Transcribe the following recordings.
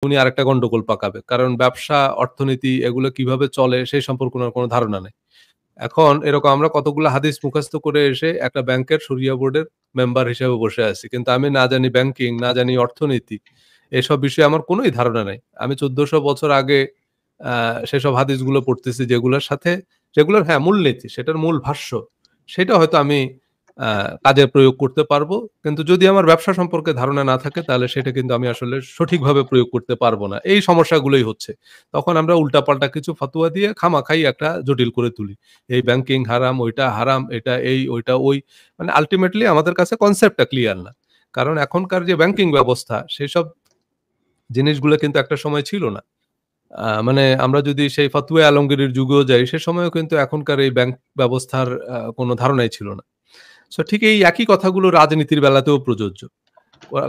উনি আরেকটা গন্ডগোল পাকাবে। কারণ ব্যবসা, অর্থনীতি এগুলো কিভাবে চলে সেই সম্পর্কে উনার কোনো ধারণা নেই। এখন এরকম আমরা কতগুলো হাদিস মুখস্থ করে এসে একটা ব্যাংকের শরিয়া বোর্ডের মেম্বার হিসেবে বসে আছি। কিন্তু আমি না জানি ব্যাংকিং, না জানি অর্থনীতি। এসব বিষয়ে আমার কোনই ধারণা নাই। আমি ১৪০০ বছর আগে আ সেসব হাদিসগুলো পড়তেছি যেগুলোর সাথে যেগুলোর মূলনীতি, সেটার মূল ভাষ্য, সেটা হয়তো আমি আ কাজে প্রয়োগ করতে পারবো। কিন্তু যদি আমার ব্যবসা সম্পর্কে ধারণা না থাকে তাহলে সেটা কিন্তু আমি আসলে সঠিকভাবে প্রয়োগ করতে পারবো না। এই সমস্যাগুলোই হচ্ছে। তখন আমরা উল্টাপাল্টা কিছু ফতোয়া দিয়ে খামাখাই একটা জটিল করে তুলি। এই ব্যাংকিং হারাম, ওইটা হারাম, এটা এই, ওইটা ওই। মানে আল্টিমেটলি আমাদের কাছে কনসেপ্টটা ক্লিয়ার না। কারণ এখনকার যে ব্যাংকিং ব্যবস্থা সেসব জিনিসগুলো কিন্তু একটা সময় ছিল না। মানে আমরা যদি সেই ফতুয়া আলমগীরের যুগেও যাই সে সময়ও কিন্তু এখনকার এই ব্যাংক ব্যবস্থার কোনো ধারণাই ছিল না। সো ঠিক এই একই কথাগুলো রাজনীতির বেলাতেও প্রযোজ্য।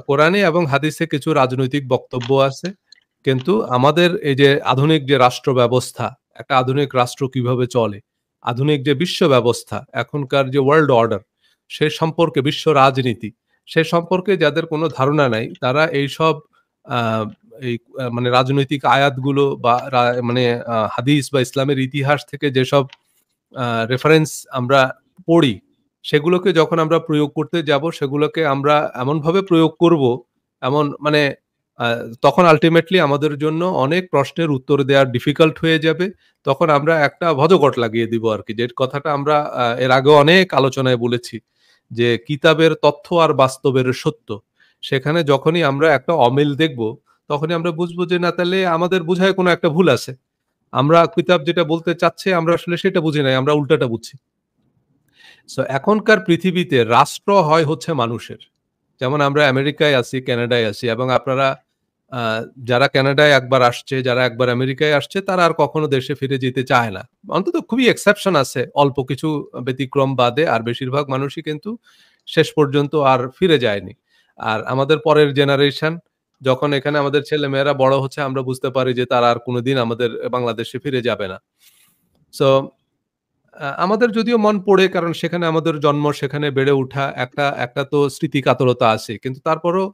কোরআনে এবং হাদিসে কিছু রাজনৈতিক বক্তব্য আছে। কিন্তু আমাদের এই যে আধুনিক যে রাষ্ট্র ব্যবস্থা, একটা আধুনিক রাষ্ট্র কিভাবে চলে, আধুনিক যে বিশ্ব ব্যবস্থা, এখনকার যে ওয়ার্ল্ড অর্ডার, সে সম্পর্কে বিশ্ব রাজনীতি, সে সম্পর্কে যাদের কোনো ধারণা নাই, তারা এইসব আ এই মানে রাজনৈতিক আয়াতগুলো বা মানে হাদিস বা ইসলামের ইতিহাস থেকে যেসব রেফারেন্স আমরা পড়ি, সেগুলোকে যখন আমরা প্রয়োগ করতে যাব, সেগুলোকে আমরা এমনভাবে প্রয়োগ করব, এমন মানে আ তখন আল্টিমেটলি আমাদের জন্য অনেক প্রশ্নের উত্তর দেওয়া ডিফিকাল্ট হয়ে যাবে। তখন আমরা একটা ভজঘট লাগিয়ে দিব আরকি। যে কথাটা আমরা এর আগেও অনেক আলোচনায় বলেছি যে, কিতাবের তথ্য আর বাস্তবের সত্য। সেখানে যখনই আমরা একটা অমিল দেখব, তখনই আমরা বুঝবো যে না তাহলে আমাদের বুঝায় কোনো একটা ভুল আছে। আমরা কিতাব যেটা বলতে চাচ্ছে আমরা আসলে সেটা বুঝি নাই। আমরা উল্টাটা বুঝছি। সো এখনকার পৃথিবীতে রাষ্ট্র হচ্ছে মানুষের। যেমন আমরা আমেরিকায় আছি, কানাডায় আছি এবং আপনারা আ যারা কানাডায় একবার আসছে, যারা একবার আমেরিকায় আসছে তারা আর কখনো দেশে ফিরে যেতে চায় না। অন্তত খুবই এক্সেপশন আছে অল্প কিছু ব্যতিক্রম বাদে আর বেশিরভাগ মানুষই কিন্তু শেষ পর্যন্ত আর ফিরে যায়নি। আর আমাদের পরের জেনারেশন যখন এখানে আমাদের ছেলেমেয়েরা বড় হচ্ছে আমরা বুঝতে পারি যে তারা আর কোনদিন আমাদের বাংলাদেশে ফিরে যাবে না। সো আমাদের যদিও মন পড়ে কারণ সেখানে আমাদের জন্ম, সেখানে বেড়ে উঠা একটা তো স্মৃতিকাতরতা আছে। কিন্তু তারপরও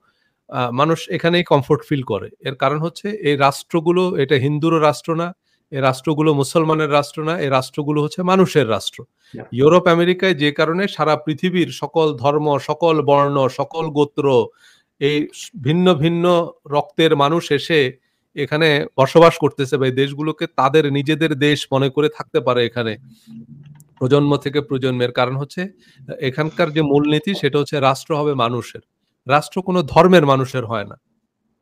মানুষ এখানেই কমফোর্ট ফিল করে। এর কারণ হচ্ছে এই রাষ্ট্রগুলো এটা হিন্দুরও রাষ্ট্র না, এই রাষ্ট্রগুলো মুসলমানের রাষ্ট্র না, এই রাষ্ট্রগুলো হচ্ছে মানুষের রাষ্ট্র। Yeah. ইউরোপ, আমেরিকায় যে কারণে সারা পৃথিবীর সকল ধর্ম, সকল বর্ণ, সকল গোত্র, এই ভিন্ন, ভিন্ন রক্তের মানুষ এসে এখানে বসবাস করতেছে বা এই দেশগুলোকে তাদের নিজেদের দেশ মনে করে থাকতে পারে এখানে। প্রজন্ম থেকে প্রজন্মের কারণ হচ্ছে এখানকার যে মূলনীতি সেটা হচ্ছে রাষ্ট্র হবে মানুষের। রাষ্ট্র কোনো ধর্মের মানুষের হয় না।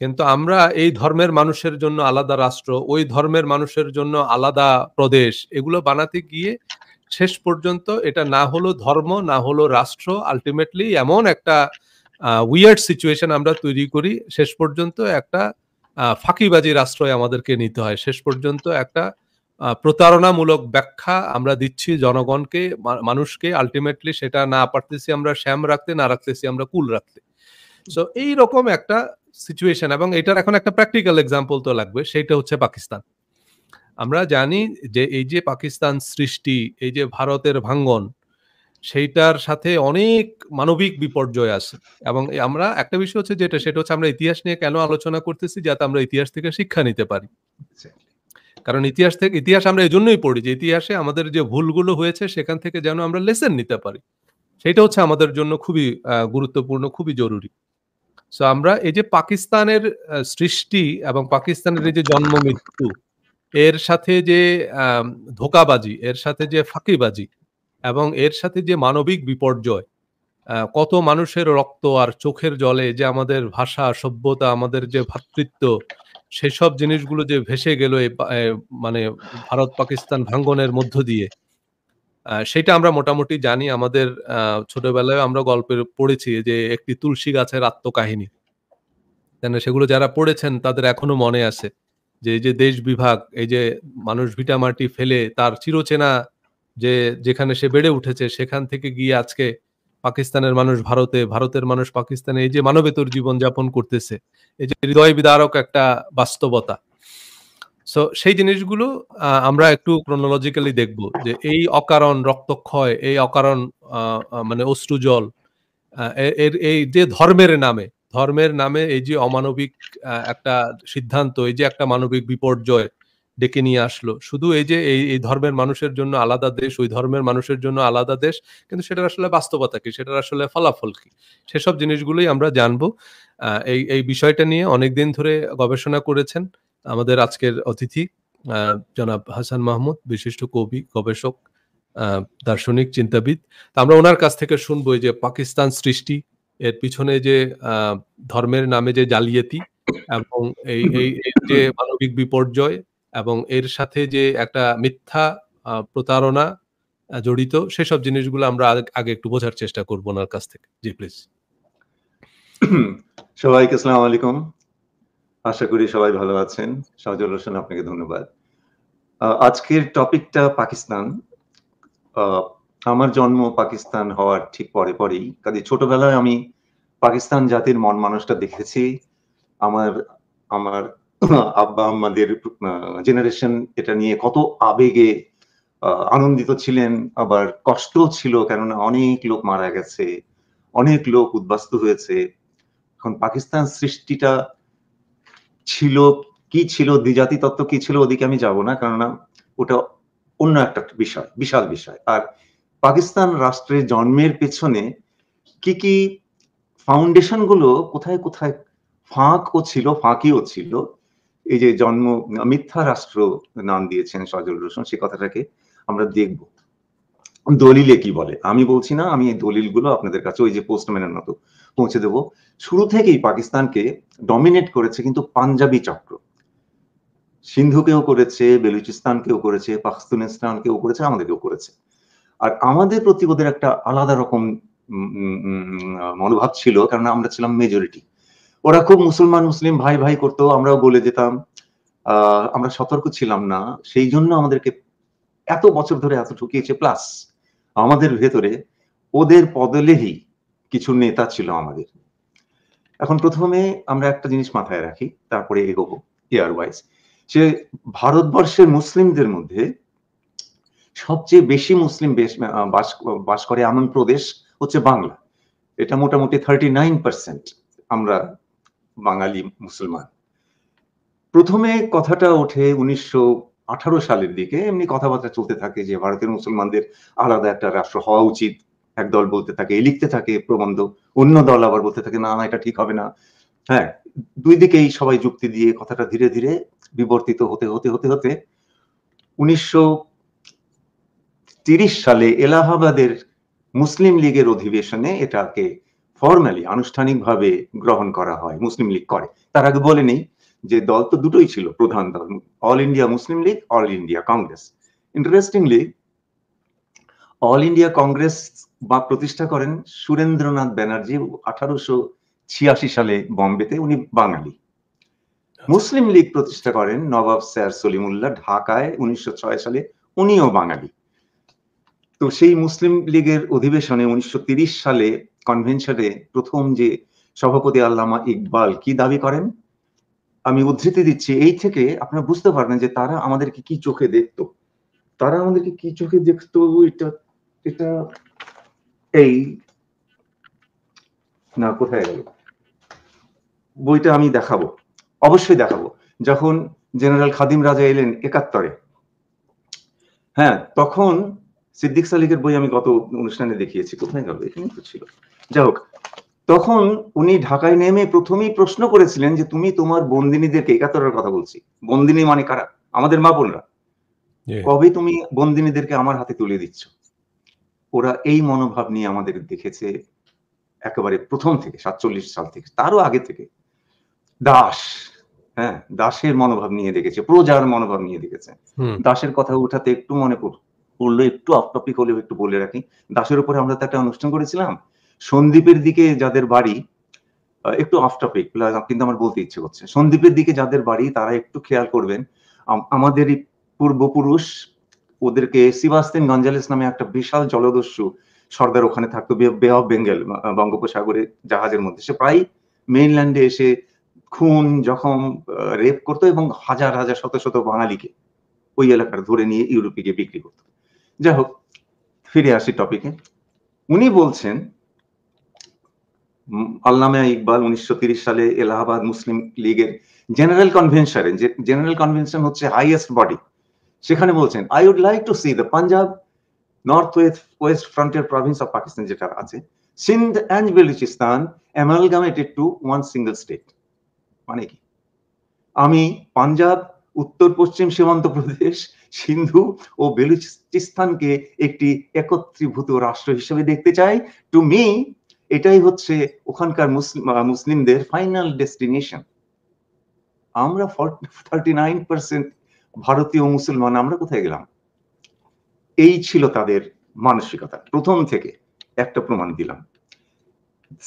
কিন্তু আমরা এই ধর্মের মানুষের জন্য আলাদা রাষ্ট্র, ওই ধর্মের মানুষের জন্য আলাদা প্রদেশ এগুলো বানাতে গিয়ে শেষ পর্যন্ত এটা না হলো ধর্ম, না হলো রাষ্ট্র। আল্টিমেটলি এমন একটা উইয়ার্ড সিচুয়েশন আমরা তৈরি করি, শেষ পর্যন্ত একটা ফাঁকিবাজির আশ্রয় আমাদেরকে নিতে হয়। শেষ পর্যন্ত একটা প্রতারণামূলক ব্যাখ্যা আমরা দিচ্ছি জনগণকে, মানুষকে। আল্টিমেটলি সেটা না পারতেছি আমরা শ্যাম রাখতে, না রাখতেছি আমরা কুল রাখতে। সো এইরকম একটা সিচুয়েশন এবং এটার এখন একটা প্র্যাকটিক্যাল এক্সাম্পল তো লাগবে, সেইটা হচ্ছে পাকিস্তান। আমরা জানি যে এই যে পাকিস্তান সৃষ্টি, এই যে ভারতের ভাঙ্গন, সেইটার সাথে অনেক মানবিক বিপর্যয় আছে এবং আমরা একটা বিষয় হচ্ছে যেটা, সেটা হচ্ছে আমরা ইতিহাস নিয়ে কেন আলোচনা করতেছি যাতে আমরা ইতিহাস থেকে শিক্ষা নিতে পারি। Exactly. কারণ ইতিহাস আমরা এজন্যই পড়ি যে ইতিহাসে আমাদের যে ভুলগুলো হয়েছে সেখান থেকে যেন আমরা লেসন নিতে পারি। সেটা হচ্ছে আমাদের জন্য খুবই গুরুত্বপূর্ণ, খুবই জরুরি। সো আমরা এই যে পাকিস্তানের সৃষ্টি এবং পাকিস্তানের এই যে জন্ম-মৃত্যু, এর সাথে যে আম ধোঁকাবাজি, এর সাথে যে ফাঁকিবাজি এবং এর সাথে যে মানবিক বিপর্যয়, কত মানুষের রক্ত আর চোখের জলে যে আমাদের ভাষা, সভ্যতা, আমাদের যে ভ্রাতৃত্ব, সেসব জিনিসগুলো যে ভেসে গেল এই মানে ভারত-পাকিস্তান ভাঙ্গনের মধ্য দিয়ে, সেটা আমরা মোটামুটি জানি। আমাদের ছোটবেলায় আমরা গল্পে পড়েছি যে একটি তুলসী গাছের আত্মকাহিনী। সেগুলো যারা পড়েছেন তাদের এখনো মনে আছে। যে এই যে দেশ বিভাগ, এই যে মানুষ ভিটামাটি ফেলে তার চিরচেনা যে যেখানে সে বেড়ে উঠেছে সেখান থেকে গিয়ে আজকে পাকিস্তানের মানুষ ভারতে, ভারতের মানুষ পাকিস্তানে এই যে মানবেতর জীবনযাপন করতেছে। এই যে হৃদয় বিদারক একটা বাস্তবতা। সো সেই জিনিসগুলো আমরা একটু chronologically দেখব যে এই অকারণ রক্তক্ষয়, এই অকারণ আ আ মানে অশ্রুজল, এর এই যে ধর্মের নামে, ধর্মের নামে এই যে অমানবিক একটা সিদ্ধান্ত, এই যে একটা মানবিক বিপর্যয় ডেকে নিয়ে আসলো। শুধু এই যে এই ধর্মের মানুষের জন্য আলাদা দেশ, ওই ধর্মের মানুষের জন্য আলাদা দেশ। কিন্তু সেটার আসলে বাস্তবতা কি? সেটার আসলে ফলাফল কি? সেসব জিনিসগুলোই আমরা জানবো। এই বিষয়টা নিয়ে অনেকদিন ধরে গবেষণা করেছেন আমাদের আজকের অতিথি আ জনাব হাসান মাহমুদ, বিশিষ্ট কবি, গবেষক, আ দার্শনিক, চিন্তাবিদ। তো আমরা উনার কাছ থেকে শুনবো এই যে পাকিস্তান সৃষ্টি, এর পিছনে যে আ ধর্মের নামে যে জালিয়াতি এবং এই যে মানবিক বিপর্যয় এবং এর সাথে যে একটা মিথ্যা প্রতারণা জড়িত, সেসব জিনিসগুলো আমরা আগে একটু বোঝার চেষ্টা করব উনার কাছ থেকে। জি, প্লিজ। সবাইকে আসসালামু আলাইকুম। আশা করি সবাই ভালো আছেন। সজল হোসেন, আপনাকে ধন্যবাদ। আজকের টপিকটা পাকিস্তান। আমার জন্ম পাকিস্তান হওয়ার ঠিক পরেই, কাজে ছোটবেলায় আমি পাকিস্তান জাতির মন মানুষটা দেখেছি। আমার আমার আব্বা আম্মাদের জেনারেশন এটা নিয়ে কত আবেগে আনন্দিত ছিলেন, আবার কষ্ট ছিল, কেননা অনেক লোক মারা গেছে, অনেক লোক উদ্বাস্তু হয়েছে। এখন পাকিস্তান সৃষ্টিটা ছিল কি ছিল, দ্বিজাতি তত্ত্ব কি ছিল, ওদিকে আমি যাব না, কেননা ওটা অন্য একটা বিষয়, বিশাল বিষয়। আর পাকিস্তান রাষ্ট্রের জন্মের পেছনে কি কি ফাউন্ডেশন গুলো কোথায় কোথায় ফাঁকও ছিল, ফাঁকিও ছিল, এই যে জন্ম মিথ্যা রাষ্ট্র নাম দিয়েছেন সজল হোসেন, সে কথাটাকে আমরা দেখব। দলিলে কি বলে আমি বলছি না, আমি এই দলিলগুলো আপনাদের কাছে ওই যে পোস্টম্যানের মতো পৌঁছে দেব। শুরু থেকেই পাকিস্তানকে ডমিনেট করেছে কিন্তু পাঞ্জাবি চক্র। সিন্ধুকেও করেছে, বেলুচিস্তানকেও করেছে, পাখতুনিস্তানকেও করেছে, আমাদেরকেও করেছে। আর আমাদের প্রতি ওদের একটা আলাদা রকম মনোভাব ছিল, কারণ আমরা ছিলাম মেজরিটি। ওরা খুব মুসলিম ভাই ভাই করতো, আমরাও বলে যেতাম। আমরা সতর্ক ছিলাম না, সেই জন্য আমাদেরকে এত বছর ধরে এত ঠকিয়েছে। প্লাস আমাদের ভেতরে ওদের পদলেহি কিছু নেতা ছিল আমাদের। এখন প্রথমে আমরা একটা জিনিস মাথায় রাখি, তারপরে এগোবো এয়ারওয়াইজ। যে ভারতবর্ষের মুসলিমদের মধ্যে সবচেয়ে বেশি মুসলিম বাস করে এমন প্রদেশ হচ্ছে বাংলা। এটা মোটামুটি 39% আমরা বাঙালি মুসলমান। প্রথমে কথাটা ওঠে 1918 সালের দিকে, এমনি কথাবার্তা চলতে থাকে যে ভারতের মুসলমানদের আলাদা একটা রাষ্ট্র হওয়া উচিত। একদল বলতে থাকে, লিখতে থাকে প্রবন্ধ, অন্য দল আবার বলতে থাকে না এটা ঠিক হবে না। হ্যাঁ, দুই দিকেই সবাই যুক্তি দিয়ে কথাটা ধীরে ধীরে বিবর্তিত হতে হতে হতে হতে 1930 সালে এলাহাবাদের মুসলিম লীগের অধিবেশনে এটাকে ফর্মালি আনুষ্ঠানিকভাবে গ্রহণ করা হয়। মুসলিম লীগ করে, তার আগে বলে নেই যে দল তো দুটোই ছিল, প্রধান দল, all India Muslim League, all India Congress. Interestingly all India Congress বা প্রতিষ্ঠা করেন সুরেন্দ্রনাথ ব্যানার্জি 1886 সালে বম্বেতে, উনি বাঙালি। মুসলিম লীগ প্রতিষ্ঠা করেন নবাব স্যার সলিমুল্লাহ ঢাকায় 1906 সালে, উনিও বাঙালি। তো সেই মুসলিম লীগের অধিবেশনে 1930 সালে কনভেনশনে প্রথম যে সভাপতি আল্লামা ইকবাল কি দাবি করেন, আমি উদ্ধৃতি দিচ্ছি, এই থেকে আপনারা বুঝতে পারবেন যে তারা আমাদেরকে কি চোখে দেখতো। তারা আমাদেরকে কি চোখে দেখতো, এটা এটা এই না, কোথায় গেল বইটা, আমি দেখাবো, অবশ্যই দেখাবো। যখন জেনারেল খাদিম রাজা এলেন 71-এ, হ্যাঁ, তখন সিদ্দিক সালিকের বই আমি গত অনুষ্ঠানে দেখিয়েছি, কোথায় গেল, এখানে তো ছিল। যাই হোক, তখন উনি ঢাকায় নেমে প্রথমেই প্রশ্ন করেছিলেন যে তুমি তোমার বন্দিনীদেরকে, 71-এর কথা বলছি, বন্দিনী মানে কারা, আমাদের মা বোনরা, কবে তুমি বন্দিনীদেরকে আমার হাতে তুলে দিচ্ছ। ওরা এই মনোভাব নিয়ে আমাদের দেখেছে একেবারে প্রথম থেকে, 47 সাল থেকে, তারও আগে থেকে। দাস, হ্যাঁ, দাসের মনোভাব নিয়ে দেখেছে, প্রজার মনোভাব নিয়ে দেখেছে। দাসের কথা উঠাতে একটু মনে পড়লো, একটু অফ টপিক হলেও একটু বলে রাখি। দাসের উপরে আমরা তো একটা অনুষ্ঠান করেছিলাম। সন্দ্বীপের দিকে যাদের বাড়ি, একটু অফ টপিক কিন্তু আমার বলতে ইচ্ছে করছে, সন্দ্বীপের দিকে যাদের বাড়ি তারা একটু খেয়াল করবেন, আমাদেরই পূর্বপুরুষ, ওদেরকে সিবাস্তিন গঞ্জালেস নামে একটা বিশাল জলদস্যু সর্দার ওখানে থাকতো, বে অফ বেঙ্গল, বঙ্গোপসাগরে জাহাজের মধ্যে। সে প্রায় মেইনল্যান্ডে এসে খুন, জখম, রেপ করতো এবং হাজার হাজার শত শত বাঙালিকে ওই এলাকার ধরে নিয়ে ইউরোপে গিয়ে বিক্রি করতো। যাই হোক, ফিরে আসি টপিকে। উনি বলছেন আল্লামা ইকবাল 1930 সালে এলাহাবাদ মুসলিম লীগের জেনারেল কনভেনশনে, জেনারেল কনভেনশন হচ্ছে হাইয়েস্ট বডি, সেখানে বলছেন I would like to see the Punjab north west frontier province of Pakistan, যেটা আছে, Sindh and Balochistan amalgamated to one single state. মানে কি, আমি পাঞ্জাব, উত্তর পশ্চিম সীমান্ত প্রদেশ, সিন্ধু ও বেলুচিস্তানকে একটি একত্রীভূত রাষ্ট্র হিসেবে দেখতে চাই। টু মি এটাই হচ্ছে ওখানকার মুসলিমদের ফাইনাল ডেস্টিনেশন। আমরা 39% ভারতীয় মুসলমান, আমরা কোথায় গেলাম? এই ছিল তাদের মানসিকতা প্রথম থেকে। একটা প্রমাণ দিলাম।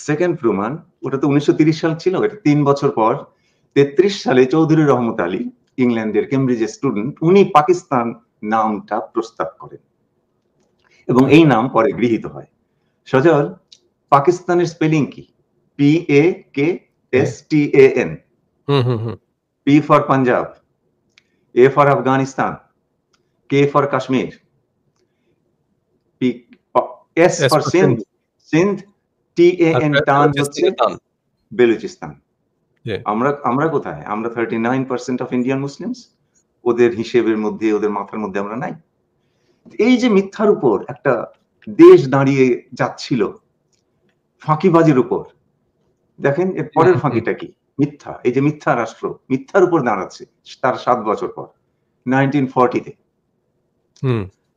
সেকেন্ড প্রমাণ, ওটা তো 1930 সাল ছিল, এটা 3 বছর পর 33 সালে চৌধুরী রহমত আলী, ইংল্যান্ডের কেমব্রিজের স্টুডেন্ট, উনি পাকিস্তান নামটা প্রস্তাব করেন এবং এই নাম পরে গৃহীত হয়। সজল, পাকিস্তানের স্পেলিং কি? PAKSTAN। P for Punjab, A for Afghanistan, K for Kashmir, S for Sindh, TAN টান হচ্ছে বেলুচিস্তান। আমরা কোথায়? আমরা 39% অফ ইন্ডিয়ান মুসলিমস, ওদের হিসেবের মধ্যে, ওদের মাথার মধ্যে আমরা নাই। এই যে মিথ্যার উপর একটা দেশ দাঁড়িয়ে যাচ্ছিল, ফাঁকিবাজির উপর, দেখেন এর পরের ফাঁকিটা কি? মিথ্যা। এই যে মিথ্যা রাষ্ট্র মিথ্যার উপর দাঁড়াচ্ছে তার 7 বছর পর 1940-তে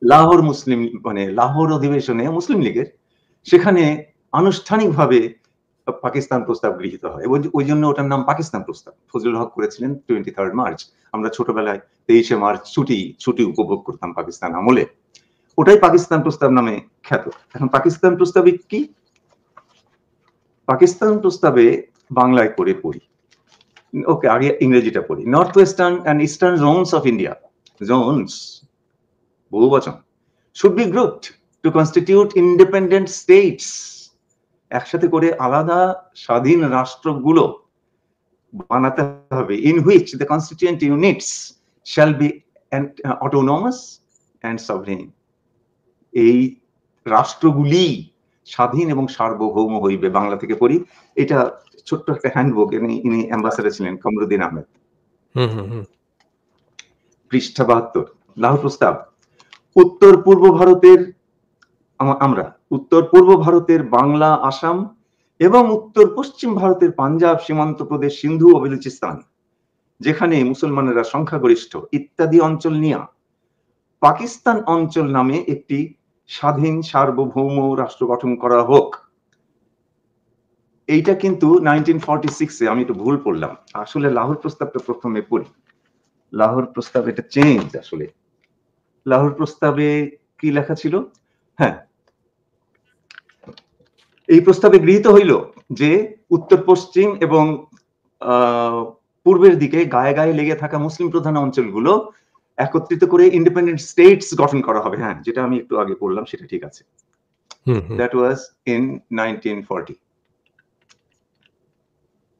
লাহোর মুসলিম, মানে লাহোর অধিবেশনে মুসলিম লীগের, সেখানে আনুষ্ঠানিকভাবে পাকিস্তান প্রস্তাব গৃহীত হয়। ওই জন্য ওটার নাম পাকিস্তান প্রস্তাব। ফজলুল হক করেছিলেন 23 মার্চ। আমরা ছোটবেলায় 23শে মার্চ ছুটি উপভোগ করতাম পাকিস্তান আমলে। ওটাই পাকিস্তান প্রস্তাব নামে খ্যাত। এখন পাকিস্তান প্রস্তাবে কি? পাকিস্তান প্রস্তাবে বাংলায় করে পড়ি, ওকে, আগে ইংরেজিটা পড়ি। North western and eastern Jones of India, Jones বহুবচন, should be grouped to constitute independent states, একসাথে করে আলাদা স্বাধীন রাষ্ট্রগুলো বানাতে হবে, in which the constituent units shall be autonomous and sovereign। এই রাষ্ট্রগুলি স্বাধীন এবং সার্বভৌম হইবে। বাংলা থেকে পড়ি, এটা ছোট্ট একটা হ্যান্ডবুক, ইনি অ্যাম্বাসেডর ছিলেন কামরুদ্দিন আহমেদ। পৃষ্ঠা 72, লাহোর প্রস্তাব। উত্তর পূর্ব ভারতের বাংলা, আসাম এবং উত্তর পশ্চিম ভারতের পাঞ্জাব, সীমান্ত প্রদেশ, সিন্ধু ও বেলুচিস্তান, যেখানে মুসলমানেরা সংখ্যাগরিষ্ঠ, ইত্যাদি অঞ্চল নিয়ে পাকিস্তান অঞ্চল নামে একটি স্বাধীন সার্বভৌম রাষ্ট্র গঠন করা হোক। এইটা কিন্তু 1946-এ, আমি একটু ভুল পড়লাম, আসলে লাহোর প্রস্তাবটা প্রথমে পড়ি। লাহোর প্রস্তাব, এটা চেঞ্জ আসলে। লাহোর প্রস্তাবে কি লেখা ছিল? হ্যাঁ, এই প্রস্তাবে গৃহীত হইল যে উত্তর পশ্চিম এবং পূর্বের দিকে গায়ে গায়ে লেগে থাকা মুসলিম প্রধান অঞ্চলগুলো একত্রিত করে ইন্ডিপেন্ডেন্ট স্টেটস গঠন করা হবে। হ্যাঁ, যেটা আমি একটু আগে বললাম সেটা ঠিক আছে। That was in 1940।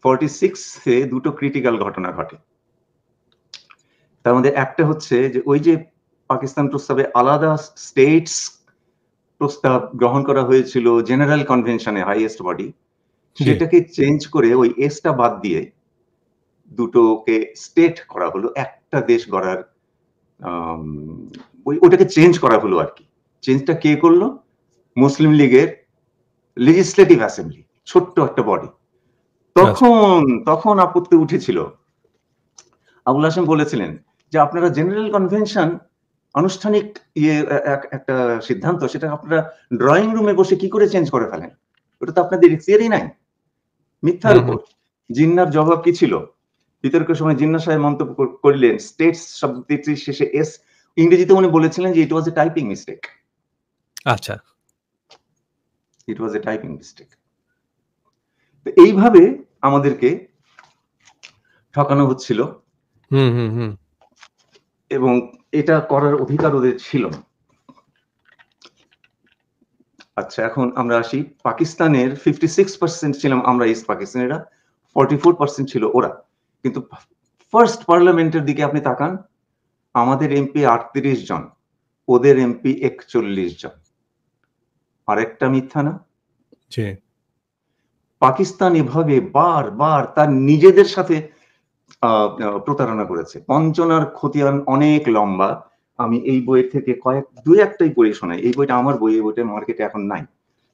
46-এ দুটো ক্রিটিক্যাল ঘটনা ঘটে। তার মধ্যে একটা হচ্ছে যে ওই যে পাকিস্তান প্রস্তাবে আলাদা স্টেটস প্রস্তাব গ্রহণ করা হয়েছিল জেনারেল কনভেনশনে, হাইয়েস্ট বডি, সেটাকে চেঞ্জ করে ওই এসটা বাদ দিয়ে দুটোকে স্টেট করা হলো, একটা দেশ গড়ার, ওটাকে চেঞ্জ করা হলো আর কি। চেঞ্জটা কে করলো? মুসলিম লীগের লেজিসলেটিভ অ্যাসেম্বলি, ছোট্ট একটা বডি। তখন আপত্তি উঠেছিল। আবুল হাসেম বলেছিলেন যে আপনারা জেনারেল কনভেনশন, আনুষ্ঠানিক একটা সিদ্ধান্ত, সেটা আপনারা ড্রয়িং রুমে বসে কি করে চেঞ্জ করে ফেলেন? ওটা তো আপনাদের ইখতিয়ারই নাই। মিথ্যার উপর। জিন্নার জবাব কি ছিল? বিতর্কের সময় জিন্না সাহেব মন্তব্য করলেন, স্টেটস শব্দটির শেষে এস, ইংরেজিতে উনি বলেছিলেন যে ইট ওয়াজ এ টাইপিং মিস্টেক। আচ্ছা, ইট ওয়াজ এ টাইপিং মিস্টেক। তো এইভাবে আমাদেরকে ঠকানো হচ্ছিল এবং এটা করার অধিকার ওদের ছিল না। আচ্ছা, এখন আমরা আসি পাকিস্তানের 56% ছিলাম আমরা ইস্ট পাকিস্তানিরা, 44% ছিল ওরা। কিন্তু ফার্স্ট পার্লামেন্টের দিকে আপনি তাকান, আমাদের এমপি 38 জন, ওদের এমপি 41 জন। আরেকটা মিথ্যা না? পাকিস্তান এভাবে বারবার তার নিজেদের সাথে প্রতারণা করেছে। বঞ্চনার খতিয়ান অনেক লম্বা। আমি এই বইয়ের থেকে দুই একটাই পড়ে শোনাই। এই বইটা আমার বই, এই বইটা মার্কেটে এখন নাই।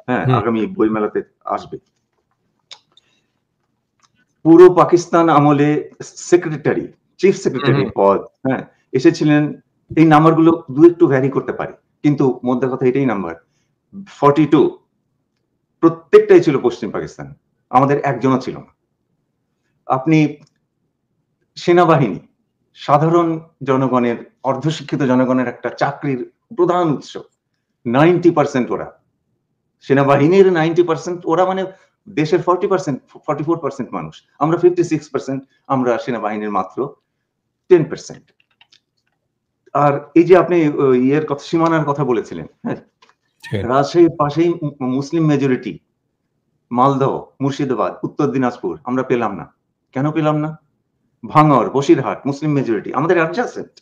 হ্যাঁ, আগামী বই মেলাতে আসবে। পুরো পাকিস্তান আমলে সেক্রেটারি, চিফ সেক্রেটারি পদ, হ্যাঁ, এসেছিলেন। এই নাম্বারগুলো দু একটু ভ্যারি করতে পারে, কিন্তু মধ্যে কথা এটাই নাম্বার 42। প্রত্যেকটাই ছিল পশ্চিম পাকিস্তান, আমাদের একজনও ছিল না। আপনি সেনাবাহিনী, সাধারণ জনগণের, অর্ধশিক্ষিত জনগণের একটা চাকরির প্রধান উৎস, 90% ওরা। সেনাবাহিনীর 90% ওরা, মানে দেশের 40%, 44% মানুষ, আমরা 56%, আমরা সেনাবাহিনীর মাত্র 10%। আর এই যে আপনি ইয়ের কথা, সীমানার কথা বলেছিলেন, হ্যাঁ, রাজশাহীর পাশেই মুসলিম মেজরিটি, মালদহ, মুর্শিদাবাদ, উত্তর দিনাজপুর আমরা পেলাম না। কেন পেলাম না? ভাঙড়, বসিরহাট মুসলিম মেজরিটি, আমাদের অ্যাডজাসেন্ট,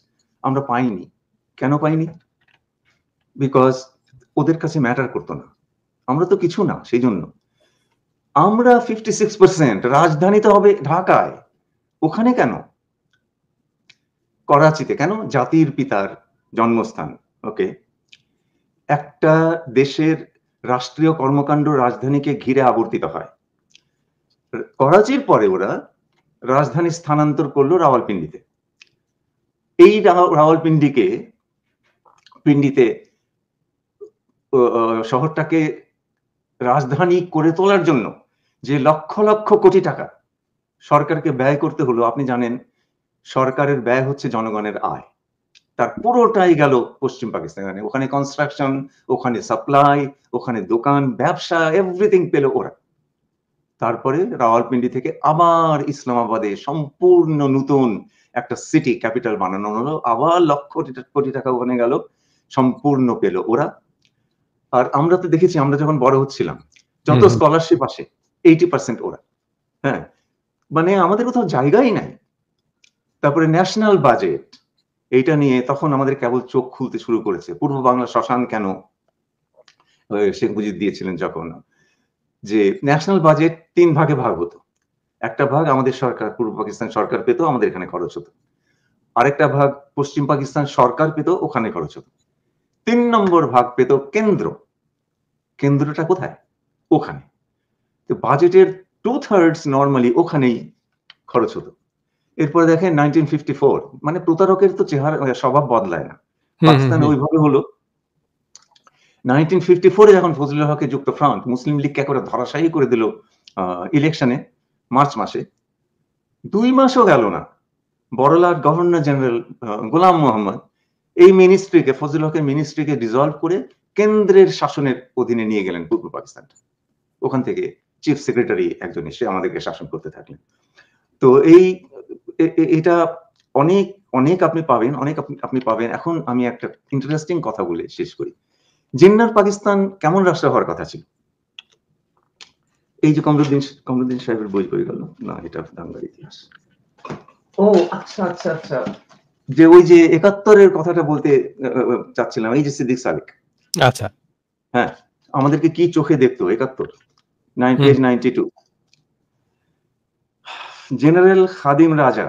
আমরা পাইনি। কেন পাইনি? বিকজ ওদের কাছে ম্যাটার করতো না, আমরা তো কিছু না, সেই জন্য। আমরা 56%, রাজধানী তো হবে ঢাকায়, ওখানে কেন? করাচিতে কেন? জাতির পিতার জন্মস্থান। ওকে, একটা দেশের রাষ্ট্রীয় কর্মকাণ্ড রাজধানীকে ঘিরে আবর্তিত হয়। করাচির পরে ওরা রাজধানী স্থানান্তর করলো রাওয়ালপিন্ডিতে। এই পিন্ডিতে শহরটাকে রাজধানী করে তোলার জন্য যে লক্ষ লক্ষ কোটি টাকা সরকারকে ব্যয় করতে হলো, আপনি জানেন সরকারের ব্যয় হচ্ছে জনগণের আয়, তার পুরোটাই গেল পশ্চিম পাকিস্তানে। ওখানে কনস্ট্রাকশন, ওখানে সাপ্লাই, ওখানে দোকান, ব্যবসা, এভরিথিং পেল ওরা। তারপরে রাওয়ালপিন্ডি থেকে আবার ইসলামাবাদে সম্পূর্ণ নতুন একটা সিটি ক্যাপিটাল বানানো হলো, আবার লক্ষ কোটি টাকা ওখানে গেল, সম্পূর্ণ পেল ওরা। আর আমরা তো দেখেছি, আমরা যখন বড় হচ্ছিলাম, যত স্কলারশিপ আসে 80% ওরা। হ্যাঁ, মানে আমাদের কোথাও জায়গাই নাই। তারপরে ন্যাশনাল বাজেট, এইটা নিয়ে তখন আমাদের কেবল চোখ খুলতে শুরু করেছে। পূর্ব বাংলা শ্মশান কেন শেখ মুজিব দিয়েছিলেন যখন, যে ন্যাশনাল বাজেট 3 ভাগে ভাগ হতো। একটা ভাগ আমাদের সরকার, পূর্ব পাকিস্তান সরকার পেত, আমাদের এখানে খরচ হতো। আরেকটা ভাগ পশ্চিম পাকিস্তান সরকার পেত, ওখানে খরচ হতো। 3 নম্বর ভাগ পেত কেন্দ্র। কেন্দ্রটা কোথায়? ওখানে। তো বাজেটের 2/3 নর্মালি ওখানেই খরচ হতো। এরপরে দেখেন 1954, মানে প্রতারকের তো চেহারা, স্বভাব বদলায় না। পাকিস্তানে ওইভাবে হলো। 1954 যখন ফজলুল হকের যুক্ত ফ্রন্ট মুসলিম লীগকে করে ধরাশায়ী করে দিল ইলেকশনে, মার্চ মাসে, 2 মাসও গেল না, বড়লাট গভর্নর জেনারেল গোলাম মোহাম্মদ এই মিনিস্ট্রিকে, ফজলুল হকের মিনিস্ট্রিকে ডিসলভ করে কেন্দ্রের শাসনের অধীনে নিয়ে গেলেন পূর্ব পাকিস্তান। ওখান থেকে চিফ সেক্রেটারি একজন এসে আমাদেরকে শাসন করতে থাকলেন। তো এটা অনেক অনেক আপনি পাবেন, অনেক আপনি পাবেন। এখন আমি একটা ইন্টারেস্টিং কথা বলে শেষ করি। জিন্নার পাকিস্তান কেমন রাষ্ট্র হওয়ার কথা ছিল? এই যে কমরুদ্দিন সাহেবের বই হয়ে গেল না, এটা দাঙ্গার ইতিহাস। ও আচ্ছা আচ্ছা আচ্ছা, যে ওই যে 71-এর কথাটা বলতে চাচ্ছিলাম, এই যে সিদ্দিক সালেক। আচ্ছা, হ্যাঁ, আমাদেরকে কি চোখে দেখতো 71, পেজ 92। জেনারেল খাদিম রাজা,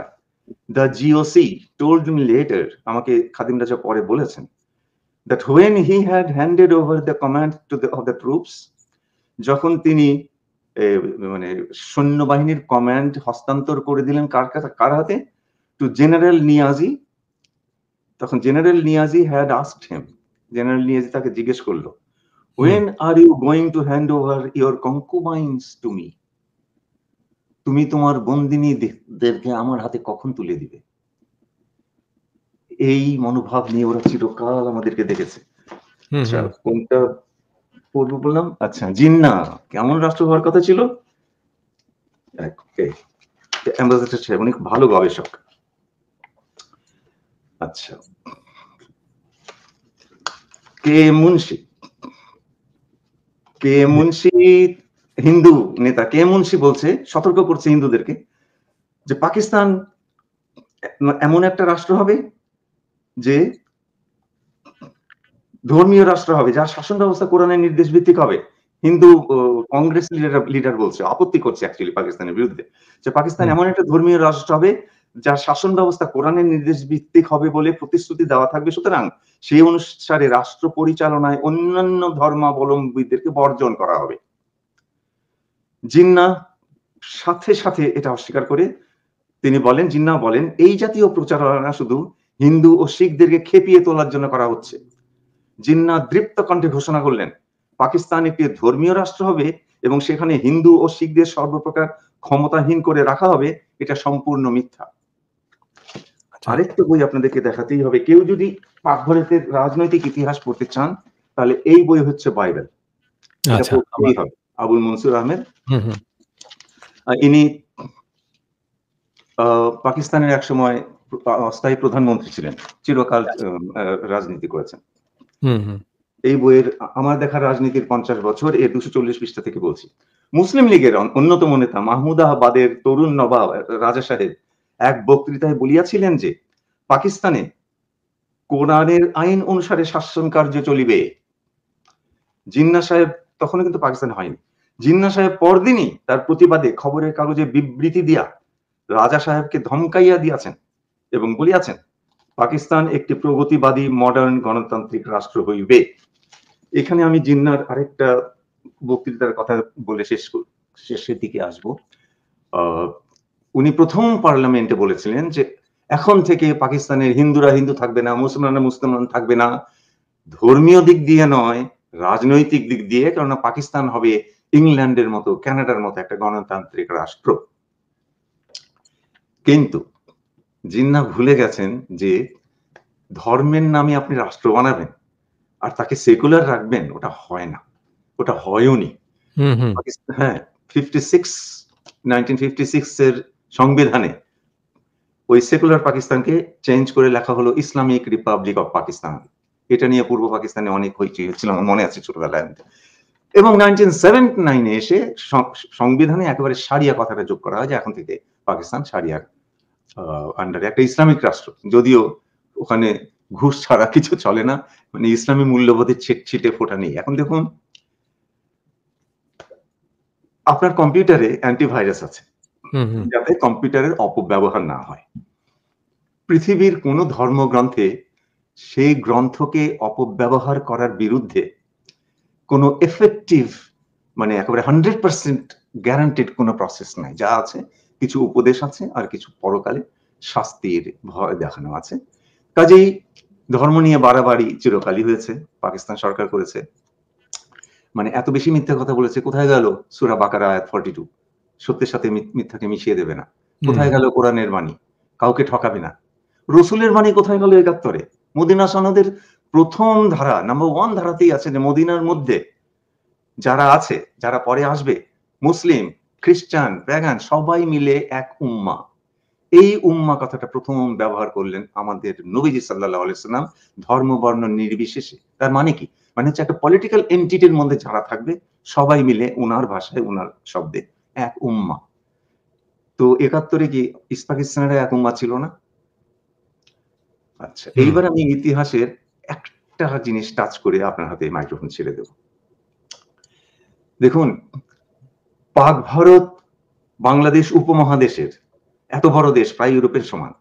the GOC told me later, আমাকে খাদিম রাজা পরে বলেছেন, that when he had handed over the command to of the troops, যখন তিনি মানে সৈন্যবাহিনীর কমান্ড হস্তান্তর করে দিলেন কার হাতে? To general Niazi. তখন general Niazi had asked him, general Niazi তাকে জিজ্ঞেস করলো, when are you going to hand over your concubines to me? তুমি তোমার বন্দিনীদেরকে আমার হাতে কখন তুলে দিবে? এই মনোভাব নিয়ে ওরা চিরকাল আমাদেরকে দেখেছে। আচ্ছা, কোনটা পড়বো বললাম? আচ্ছা, জিন্না কেমন রাষ্ট্র হওয়ার কথা ছিল? অ্যাম্বাসেডর সাহেব অনেক ভালো গবেষক। আচ্ছা, কে মুন্সি হিন্দু নেতা কে মুন্সি বলছে, সতর্ক করছে হিন্দুদেরকে যে পাকিস্তান এমন একটা রাষ্ট্র হবে যে ধর্মীয় রাষ্ট্র হবে, যার শাসন ব্যবস্থা কোরআনের নির্দেশ ভিত্তিক হবে, হিন্দু কংগ্রেস লিডার বলছে, আপত্তি করছে অ্যাকচুয়ালি পাকিস্তানের বিরুদ্ধে, যে পাকিস্তান এমন একটা ধর্মীয় রাষ্ট্র হবে যার শাসন ব্যবস্থা কোরআনের নির্দেশ ভিত্তিক হবে বলে প্রতিশ্রুতি দেওয়া থাকবে, সুতরাং সেই অনুসারে রাষ্ট্র পরিচালনায় অন্যান্য ধর্মাবলম্বীদেরকে বর্জন করা হবে। জিন্নাহ সাথে সাথে এটা অস্বীকার করে জিন্নাহ বলেন এই জাতীয় প্রচারণা শুধু হিন্দু ও শিখদেরকে খেপিয়ে তোলার জন্য করা হচ্ছে। জিন্নাহ দৃপ্ত কণ্ঠে ঘোষণা করলেন পাকিস্তান একটি ধর্মীয় রাষ্ট্র হবে এবং সেখানে হিন্দু ও শিখদের সর্বপ্রকার ক্ষমতাহীন করে রাখা হবে, এটা সম্পূর্ণ মিথ্যা। আরেকটা বই আপনাদেরকে দেখাতেই হবে, কেউ যদি পাক ভারতের রাজনৈতিক ইতিহাস পড়তে চান তাহলে এই বই হচ্ছে বাইবেল, এটা পড়তেই হবে। আবুল মনসুর আহমেদ, ইনি পাকিস্তানের এক সময় অস্থায়ী প্রধানমন্ত্রী ছিলেন, চিরকাল রাজনীতি করেছেন। এই বইয়ের আমার দেখা রাজনীতির 50 বছর, এর 240 পৃষ্ঠা থেকে বলছি। মুসলিম লীগের অন্যতম নেতা মাহমুদাবাদের তরুণ নবাব রাজা সাহেব এক বক্তৃতায় বলিয়াছিলেন যে পাকিস্তানে কোরআনের আইন অনুসারে শাসন কার্য চলিবে। জিন্নাহ সাহেব তখনও কিন্তু পাকিস্তানে হয়নি। জিন্নাহ সাহেব পরদিনই তার প্রতিবাদে খবরের কাগজে বিবৃতি দিয়া রাজা সাহেবকে ধমকাইয়া দিয়াছেন এবং বলিয়াছেন পাকিস্তান একটি প্রগতিবাদী মডার্ন গণতান্ত্রিক রাষ্ট্র হইবে। এখানে আমি জিন্নাহর আরেকটা বক্তৃতার কথা বলে শেষের দিকে আসবো। উনি প্রথম পার্লামেন্টে বলেছিলেন যে এখন থেকে পাকিস্তানের হিন্দুরা হিন্দু থাকবে না, মুসলমানরা মুসলমান থাকবে না, ধর্মীয় দিক দিয়ে নয়, রাজনৈতিক দিক দিয়ে, কেননা পাকিস্তান হবে ইংল্যান্ডের মতো, কানাডার মতো একটা গণতান্ত্রিক রাষ্ট্র। কিন্তু জিন্নাহ ভুলে গেছেন যে ধর্মের নামে আপনি রাষ্ট্র বানাবেন আর তাকে সেকুলার রাখবেন, ওটা হয় না, ওটা হয়ওনি। হ্যাঁ, 1956 এর সংবিধানে ওই সেকুলার পাকিস্তানকে চেঞ্জ করে লেখা হলো ইসলামিক রিপাবলিক অফ পাকিস্তান। এটা নিয়ে পূর্ব পাকিস্তানে অনেক হইচই হচ্ছিল, আমার মনে আছে ছোটবেলায়। এবং 1979 এসে সংবিধানে একেবারে সারিয়া কথাটা যোগ করা হয় যে এখন থেকে পাকিস্তান সারিয়া আন্ডারে একটা ইসলামিক রাষ্ট্র, যদিও ওখানে ঘুষ ছাড়া কিছু চলে না, মানে ইসলামী মূল্যবোধের ছিটে ফোটা নেই। এখন দেখুন আপনার কম্পিউটারে অ্যান্টিভাইরাস আছে যাতে কম্পিউটারের অপব্যবহার না হয়। পৃথিবীর কোন ধর্মগ্রন্থে সেই গ্রন্থকে অপব্যবহার করার বিরুদ্ধে কোনো এফেক্টিভ, মানে একেবারে 100% গ্যারান্টেড কোনো প্রসেস নাই। যা আছে কিছু উপদেশ আছে আর কিছু পরকালে শাস্তির ভয় দেখানো আছে। কাজেই ধর্ম নিয়ে বাড়াবাড়ি চিরকালই হয়েছে, পাকিস্তান সরকার করেছে, মানে এত বেশি মিথ্যা কথা বলেছে। কোথায় গেল সূরা বাকারা আয়াত 42, সত্যের সাথে মিথ্যাকে মিশিয়ে দেবে না? কোথায় গেল কোরআনের বাণী, কাউকে ঠকাবে না? রসুলের বাণী কোথায় গেল 71-এ? মদিনা সনদের প্রথম ধারা, নাম্বার 1 ধারাতেই আছে যে মদিনার মধ্যে যারা আছে, যারা পরে আসবে, মুসলিম, খ্রিস্টান, প্যাগান সবাই মিলে এক উম্মাহ। এই উম্মাহ কথাটা প্রথম ব্যবহার করলেন আমাদের নবীজি সাল্লাল্লাহু আলাইহি ওয়াসাল্লাম, ধর্ম বর্ণ নির্বিশেষে। তার মানে কি? মানে হচ্ছে একটা পলিটিক্যাল এন্টিটির মধ্যে যারা থাকবে সবাই মিলে উনার ভাষায়, উনার শব্দে এক উম্মাহ। তো 71-এ কি ইস্ট পাকিস্তানের এক উম্মাহ ছিল না? আচ্ছা, এইবার আমি ইতিহাসের একটা জিনিস টাচ করে আপনার হাতে মাইক্রোফোন ছেড়ে দেব। দেখুন, পাক ভারত বাংলাদেশ উপমহাদেশের এত বড় দেশ, প্রায় ইউরোপের সমান,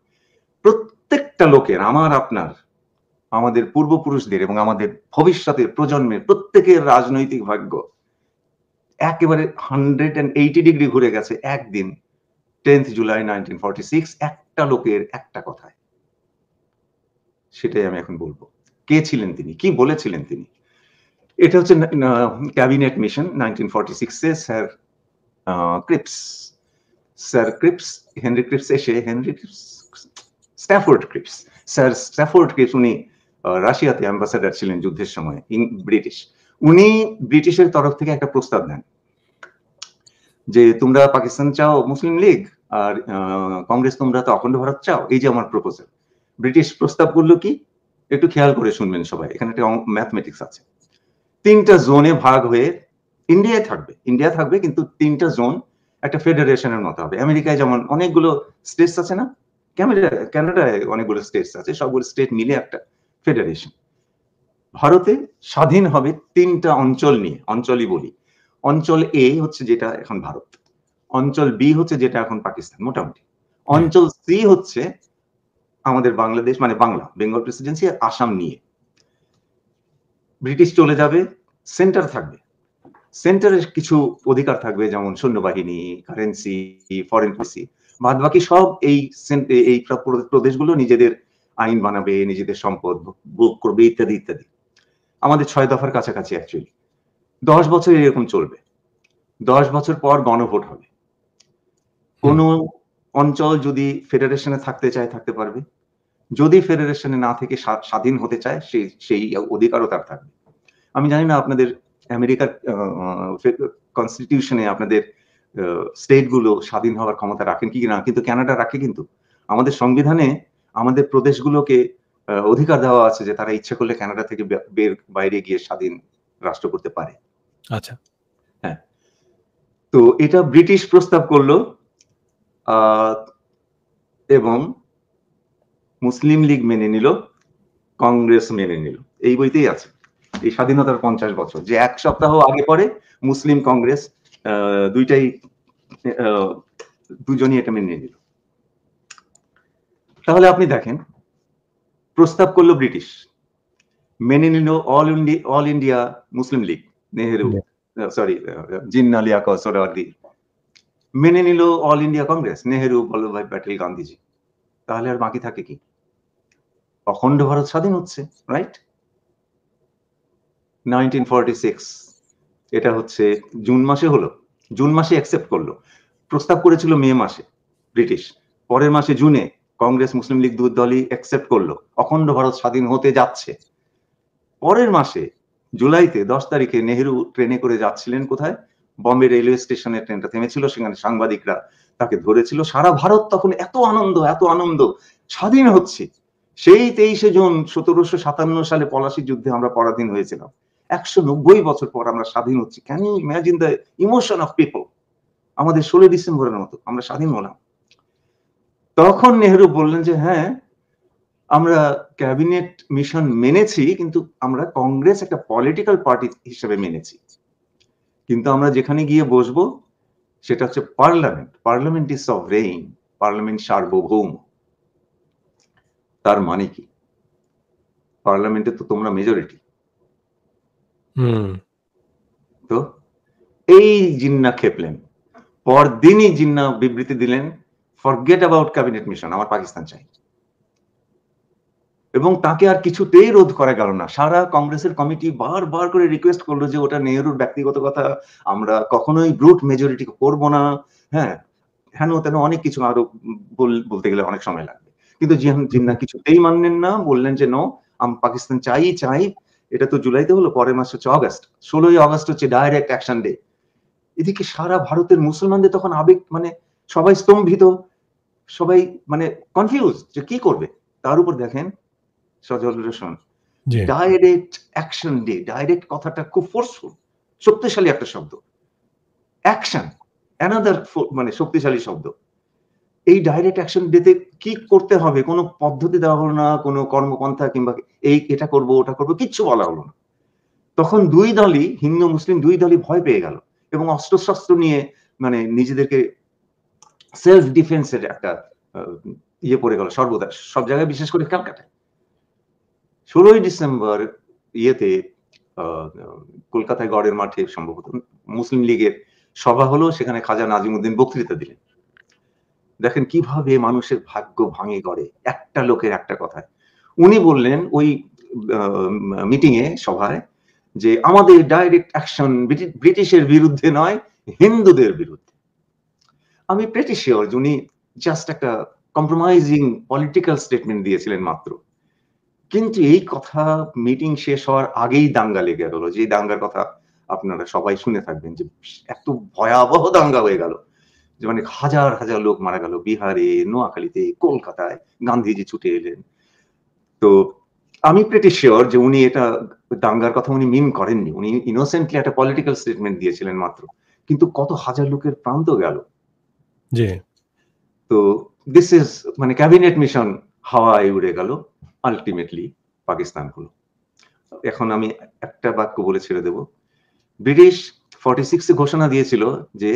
প্রত্যেকটা লোকের, আমার আপনার, আমাদের পূর্বপুরুষদের এবং আমাদের ভবিষ্যতের প্রজন্মের প্রত্যেকের রাজনৈতিক ভাগ্য একেবারে 180 ডিগ্রি ঘুরে গেছে একদিন 10th জুলাই 1946 একটা লোকের একটা কথায়। সেটাই আমি এখন বলবো। কে ছিলেন তিনি, কি বলেছিলেন তিনি? এটা হচ্ছে ক্যাবিনেট মিশন 1946-এ স্যার ক্রিপস, হেনরি ক্রিপস এসে, স্ট্যাফোর্ড ক্রিপস উনি রাশিয়াতে অ্যাম্বাসেডার ছিলেন যুদ্ধের সময়, ব্রিটিশ। উনি ব্রিটিশের তরফ থেকে একটা প্রস্তাব দেন যে তোমরা পাকিস্তান চাও মুসলিম লীগ, আর কংগ্রেস তোমরা তো অখণ্ড ভারত চাও, এই যে আমার প্রপোজাল। ব্রিটিশ প্রস্তাব করলো কি, একটু খেয়াল করে শুনবেন সবাই, এখানে একটা ম্যাথমেটিক্স আছে। 3টা জোনে ভাগ হয়ে ইন্ডিয়া থাকবে কিন্তু 3টা জোন একটা ফেডারেশনের মতো হবে। আমেরিকায় যেমন অনেকগুলো স্টেটস আছে না, কানাডায় অনেকগুলো স্টেটস আছে, সবগুলো স্টেট মিলে একটা ফেডারেশন। ভারতে স্বাধীন হবে 3টা অঞ্চল নিয়ে, অঞ্চলই বলি। অঞ্চল এ হচ্ছে যেটা এখন ভারত, অঞ্চল বি হচ্ছে যেটা এখন পাকিস্তান মোটামুটি, অঞ্চল সি হচ্ছে আমাদের বাংলাদেশ মানে বাংলা, বেঙ্গল প্রেসিডেন্সি আর আসাম নিয়ে। ব্রিটিশ চলে যাবে, সেন্টার থাকবে, সেন্টারের কিছু অধিকার থাকবে, যেমন সৈন্যবাহিনী, কারেন্সি, ফরেন পলিসি। বাদ বাকি সব এই প্রদেশগুলো নিজেদের আইন বানাবে, নিজেদের সম্পদ ভোগ করবে, ইত্যাদি ইত্যাদি। আমাদের 6 দফার কাছাকাছি অ্যাকচুয়ালি। 10 বছর এরকম চলবে। 10 বছর পর গণভোট হবে। কোন অঞ্চল যদি ফেডারেশনে থাকতে চায় থাকতে পারবে, যদি ফেডারেশনে না থেকে স্বাধীন হতে চায় সেই অধিকারও তার থাকবে। আমি জানি না আপনাদের আমেরিকার কনস্টিটিউশনে আপনাদের স্টেট গুলো স্বাধীন হওয়ার ক্ষমতা রাখেন কি না, কিন্তু কানাডা রাখে। কিন্তু আমাদের সংবিধানে আমাদের প্রদেশগুলোকে অধিকার দেওয়া আছে যে তারা ইচ্ছে করলে কানাডা থেকে বাইরে গিয়ে স্বাধীন রাষ্ট্র করতে পারে। আচ্ছা, হ্যাঁ। তো এটা ব্রিটিশ প্রস্তাব করলো এবং মুসলিম লীগ মেনে নিল, কংগ্রেস মেনে নিল। এই বইতেই আছে, এই স্বাধীনতার 50 বছর, যে 1 সপ্তাহ আগে পরে মুসলিম কংগ্রেস দুজনই এটা মেনে নিল। তাহলে আপনি দেখেন, প্রস্তাব করলো ব্রিটিশ, মেনে নিল all India Muslim League, Nehru, sorry Jinnah Liaquat Suhrawardy, মেনে নিল অল ইন্ডিয়া কংগ্রেস, নেহেরু, বল্লভভাই প্যাটেল, গান্ধীজি। তাহলে আর বাকি থাকে কি? অখণ্ড ভারত স্বাধীন হচ্ছে, রাইট? 1946 এটা হচ্ছে জুন মাসে হলো, জুন মাসে অ্যাকসেপ্ট করলো। প্রস্তাব করেছিল মে মাসে ব্রিটিশ, পরের মাসে জুনে কংগ্রেস মুসলিম লীগ দুই দলই অ্যাকসেপ্ট করলো, অখণ্ড ভারত স্বাধীন হতে যাচ্ছে। পরের মাসে জুলাইতে 10 তারিখে নেহেরু ট্রেনে করে যাচ্ছিলেন কোথায়? বম্বে রেলওয়ে স্টেশনে ট্রেনটা থেমেছিল, সেখানে সাংবাদিকরা তাকে ধরেছিল। সারা ভারত তখন এত আনন্দ, স্বাধীন হচ্ছে। সেই 23শে জুন 1757 সালে পলাশির যুদ্ধে আমরা পরাধীন হয়েছিলাম। 190 বছর পর আমরা স্বাধীন হচ্ছি। Can you imagine the emotion of people? আমাদের 16 ডিসেম্বরের মতো আমরা স্বাধীন হলাম। তখন নেহেরু বললেন যে হ্যাঁ, আমরা ক্যাবিনেট মিশন মেনেছি, কিন্তু আমরা কংগ্রেস একটা পলিটিক্যাল পার্টি হিসেবে মেনেছি, কিন্তু আমরা যেখানে গিয়ে বসবো সেটা হচ্ছে parliament. Parliament is sovereign, parliament সার্বভৌম। তার মানে কি? পার্লামেন্টে তো তোমরা মেজরিটি। তো এই জিন্না খেপলেন। পরদিনই জিন্না বিবৃতি দিলেন, ফরগেট অ্যাবাউট ক্যাবিনেট মিশন, আমার পাকিস্তান চাই। এবং তাকে আর কিছুতেই রোধ করা গেল না। সারা কংগ্রেসের কমিটি বারবার করে রিকোয়েস্ট করলো যে ওটা নেহরুর ব্যক্তিগত কথা, আমরা কখনোই ব্রুট মেজরিটি করব না। হ্যাঁ, হেন তেন অনেক কিছু আরো বলতে গেলে অনেক সময় লাগবে। কিন্তু জিন্না কিছুতেই মানলেন না, বললেন যে নো, পাকিস্তান চাই। এটা তো জুলাইতে হলো, পরের মাস হচ্ছে অগস্ট। 16ই অগস্ট হচ্ছে ডাইরেক্ট অ্যাকশন ডে। এদিকে সারা ভারতের মুসলমানদের তখন আবেগ, মানে সবাই স্তম্ভিত, সবাই মানে কনফিউজ যে কি করবে। তার উপর দেখেন Sajal Roshan, direct action day. Direct কথাটা খুব ফোর্সফুল, শক্তিশালী একটা শব্দ। অ্যাকশন, অ্যানাদার মানে শক্তিশালী শব্দ। এই ডাইরেক্ট অ্যাকশন ডেতে কি করতে হবে কোনো পদ্ধতি দেওয়া হলো না, কোনো কর্মপন্থা কিংবা এটা করব ওটা করব কিচ্ছু বলা হলো না। তখন দুই দলই, হিন্দু মুসলিম দুই দলই ভয় পেয়ে গেল এবং অস্ত্রশস্ত্র নিয়ে মানে নিজেদেরকে সেলফ ডিফেন্সের একটা ইয়ে পড়ে গেল সর্বদা, সব জায়গায়, বিশেষ করে ক্যালকাটায়। 16ই ডিসেম্বর ইয়েতে কলকাতায় গড়ের মাঠে সম্ভবত মুসলিম লীগের সভা হলো, সেখানে খাজা নাজিমুদ্দিন বক্তৃতা দিলেন। দেখেন কিভাবে মানুষের ভাগ্য ভাঙে গড়ে একটা লোকের একটা কথায়। উনি বললেন ওই মিটিং এ, সভায়, যে আমাদের ডাইরেক্ট অ্যাকশন ব্রিটিশের বিরুদ্ধে নয়, হিন্দুদের বিরুদ্ধে। আমি প্রিটি শিওর উনি জাস্ট একটা কম্প্রোমাইজিং পলিটিক্যাল স্টেটমেন্ট দিয়েছিলেন মাত্র। কিন্তু এই কথা মিটিং শেষ হওয়ার আগেই দাঙ্গা লেগে গেল, যে দাঙ্গার কথা আপনারা সবাই শুনে থাকবেন, যে এত ভয়াবহ দাঙ্গা হয়ে গেল যে মানে হাজার হাজার লোক মারা গেল। বিহারে, নোয়াখালীতে, কলকাতায় গান্ধীজি ছুটে এলেন। তো আমি প্রিটি শিওর যে উনি এটা দাঙ্গার কথা উনি মিন করেননি, উনি ইনোসেন্টলি একটা পলিটিক্যাল স্টেটমেন্ট দিয়েছিলেন মাত্র, কিন্তু কত হাজার লোকের প্রাণ তো গেল। তো দিস ইজ মানে ক্যাবিনেট মিশন হাওয়ায় উড়ে গেল, আলটিমেটলি পাকিস্তান হলো। এখন আমি একটা বাক্য বলে ছেড়ে দেব। ব্রিটিশ 46 এ ঘোষণা দিয়েছিল যে